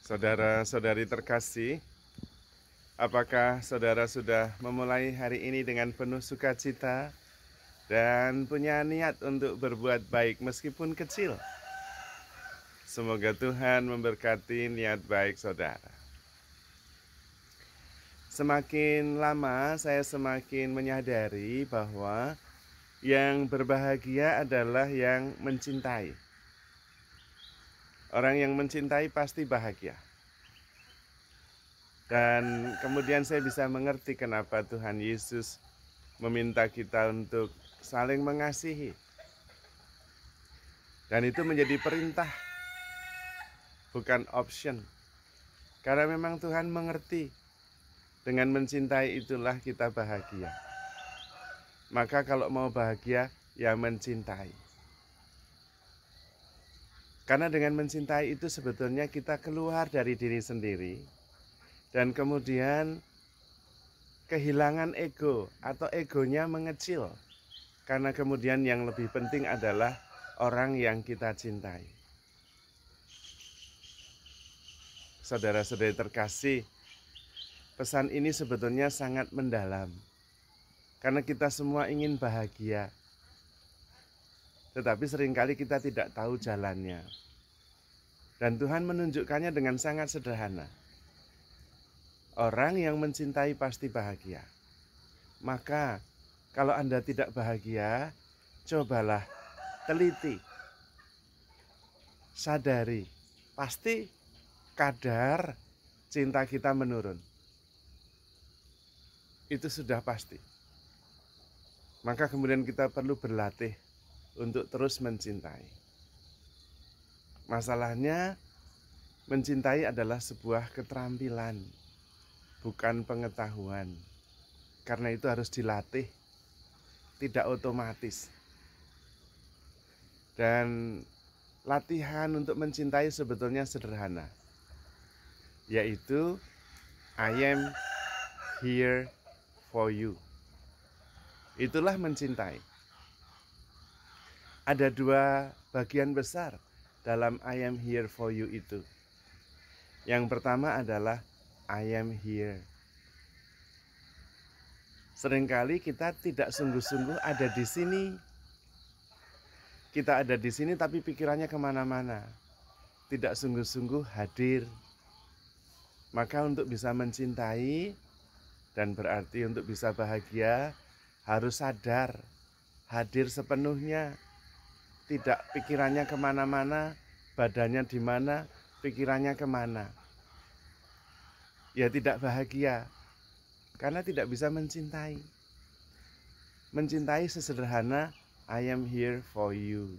Saudara-saudari terkasih, apakah saudara sudah memulai hari ini dengan penuh sukacita dan punya niat untuk berbuat baik meskipun kecil? Semoga Tuhan memberkati niat baik saudara. Semakin lama saya semakin menyadari bahwa yang berbahagia adalah yang mencintai. Orang yang mencintai pasti bahagia. Dan kemudian saya bisa mengerti kenapa Tuhan Yesus meminta kita untuk saling mengasihi. Dan itu menjadi perintah, bukan option. Karena memang Tuhan mengerti, dengan mencintai itulah kita bahagia. Maka kalau mau bahagia, ya mencintai. Karena dengan mencintai itu sebetulnya kita keluar dari diri sendiri. Dan kemudian kehilangan ego atau egonya mengecil. Karena kemudian yang lebih penting adalah orang yang kita cintai. Saudara-saudari terkasih, pesan ini sebetulnya sangat mendalam. Karena kita semua ingin bahagia. Tetapi seringkali kita tidak tahu jalannya. Dan Tuhan menunjukkannya dengan sangat sederhana. Orang yang mencintai pasti bahagia. Maka kalau Anda tidak bahagia, cobalah teliti, sadari, pasti kadar cinta kita menurun. Itu sudah pasti. Maka kemudian kita perlu berlatih untuk terus mencintai. Masalahnya, mencintai adalah sebuah keterampilan, bukan pengetahuan. Karena itu harus dilatih, tidak otomatis. Dan latihan untuk mencintai sebetulnya sederhana, yaitu I am here for you. Itulah mencintai. Ada dua bagian besar dalam I am here for you itu. Yang pertama adalah I am here. Seringkali kita tidak sungguh-sungguh ada di sini. Kita ada di sini tapi pikirannya kemana-mana. Tidak sungguh-sungguh hadir. Maka untuk bisa mencintai dan berarti untuk bisa bahagia harus sadar, hadir sepenuhnya. Tidak pikirannya kemana-mana, badannya di mana, pikirannya kemana. Ya tidak bahagia, karena tidak bisa mencintai. Mencintai sesederhana, I am here for you.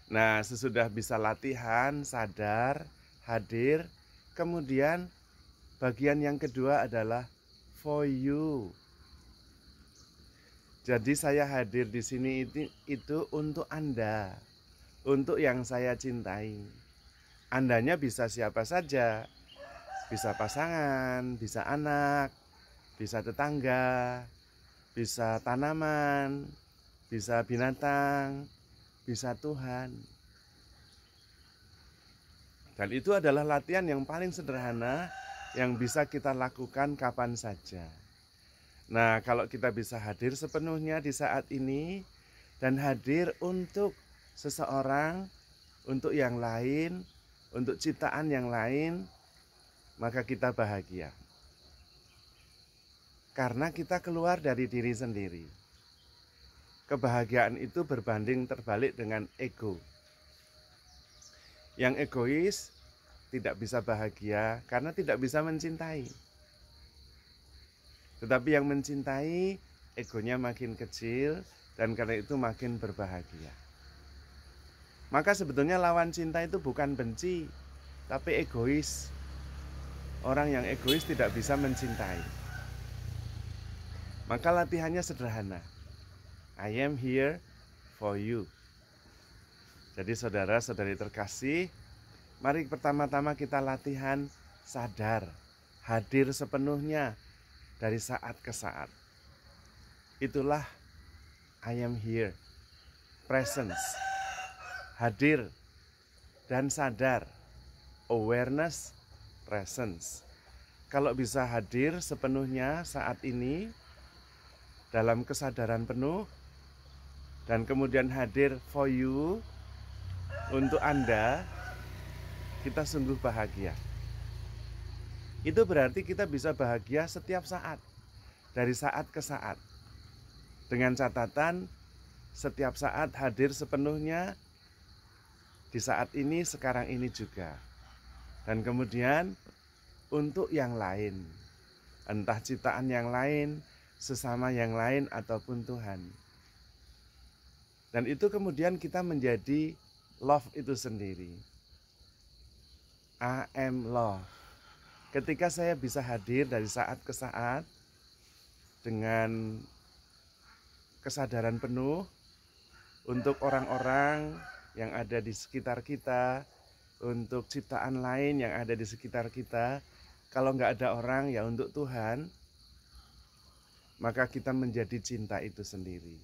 Nah, sesudah bisa latihan, sadar, hadir, kemudian bagian yang kedua adalah for you. Jadi saya hadir di sini itu untuk Anda, untuk yang saya cintai. Andanya bisa siapa saja, bisa pasangan, bisa anak, bisa tetangga, bisa tanaman, bisa binatang, bisa Tuhan. Dan itu adalah latihan yang paling sederhana yang bisa kita lakukan kapan saja. Nah, kalau kita bisa hadir sepenuhnya di saat ini dan hadir untuk seseorang, untuk yang lain, untuk ciptaan yang lain, maka kita bahagia. Karena kita keluar dari diri sendiri. Kebahagiaan itu berbanding terbalik dengan ego. Yang egois tidak bisa bahagia karena tidak bisa mencintai. Tetapi yang mencintai, egonya makin kecil dan karena itu makin berbahagia. Maka sebetulnya lawan cinta itu bukan benci, tapi egois. Orang yang egois tidak bisa mencintai. Maka latihannya sederhana. I am here for you. Jadi saudara-saudari terkasih, mari pertama-tama kita latihan sadar, hadir sepenuhnya dari saat ke saat. Itulah I am here, presence, hadir dan sadar. awareness, presence. Kalau bisa hadir sepenuhnya saat ini dalam kesadaran penuh dan kemudian hadir for you, untuk Anda, kita sungguh bahagia. Itu berarti kita bisa bahagia setiap saat, dari saat ke saat. Dengan catatan setiap saat hadir sepenuhnya di saat ini, sekarang ini juga. Dan kemudian untuk yang lain, entah ciptaan yang lain, sesama yang lain, ataupun Tuhan. Dan itu kemudian kita menjadi love itu sendiri. I am love. Ketika saya bisa hadir dari saat ke saat dengan kesadaran penuh untuk orang-orang yang ada di sekitar kita, untuk ciptaan lain yang ada di sekitar kita. Kalau nggak ada orang, ya untuk Tuhan, maka kita menjadi cinta itu sendiri.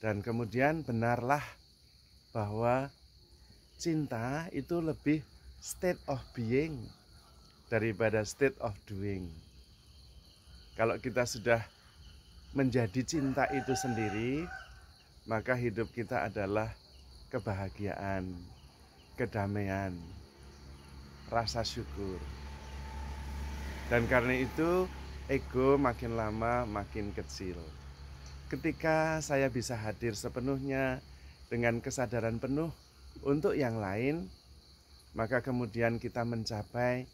Dan kemudian benarlah bahwa cinta itu lebih state of being daripada state of doing. Kalau kita sudah menjadi cinta itu sendiri, maka hidup kita adalah kebahagiaan, kedamaian, rasa syukur. Dan karena itu ego makin lama makin kecil. Ketika saya bisa hadir sepenuhnya dengan kesadaran penuh untuk yang lain, maka kemudian kita mencapai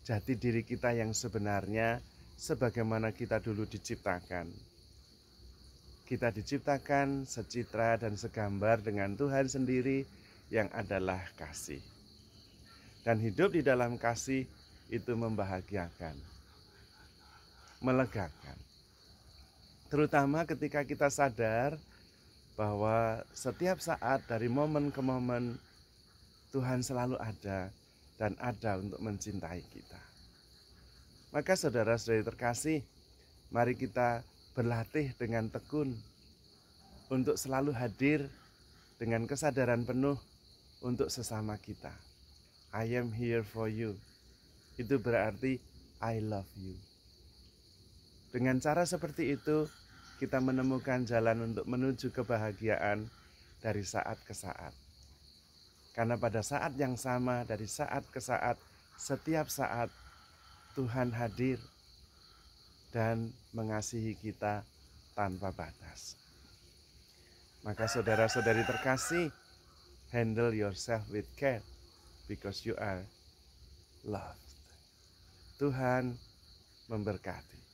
jati diri kita yang sebenarnya sebagaimana kita dulu diciptakan. Kita diciptakan secitra dan segambar dengan Tuhan sendiri yang adalah kasih. Dan hidup di dalam kasih itu membahagiakan, melegakan. Terutama ketika kita sadar bahwa setiap saat dari momen ke momen Tuhan selalu ada dan ada untuk mencintai kita. Maka saudara-saudari terkasih, mari kita berlatih dengan tekun untuk selalu hadir dengan kesadaran penuh untuk sesama kita. I am here for you. Itu berarti I love you. Dengan cara seperti itu, kita menemukan jalan untuk menuju kebahagiaan dari saat ke saat. Karena pada saat yang sama, dari saat ke saat, setiap saat Tuhan hadir dan mengasihi kita tanpa batas. Maka saudara-saudari terkasih, handle yourself with care because you are loved. Tuhan memberkati.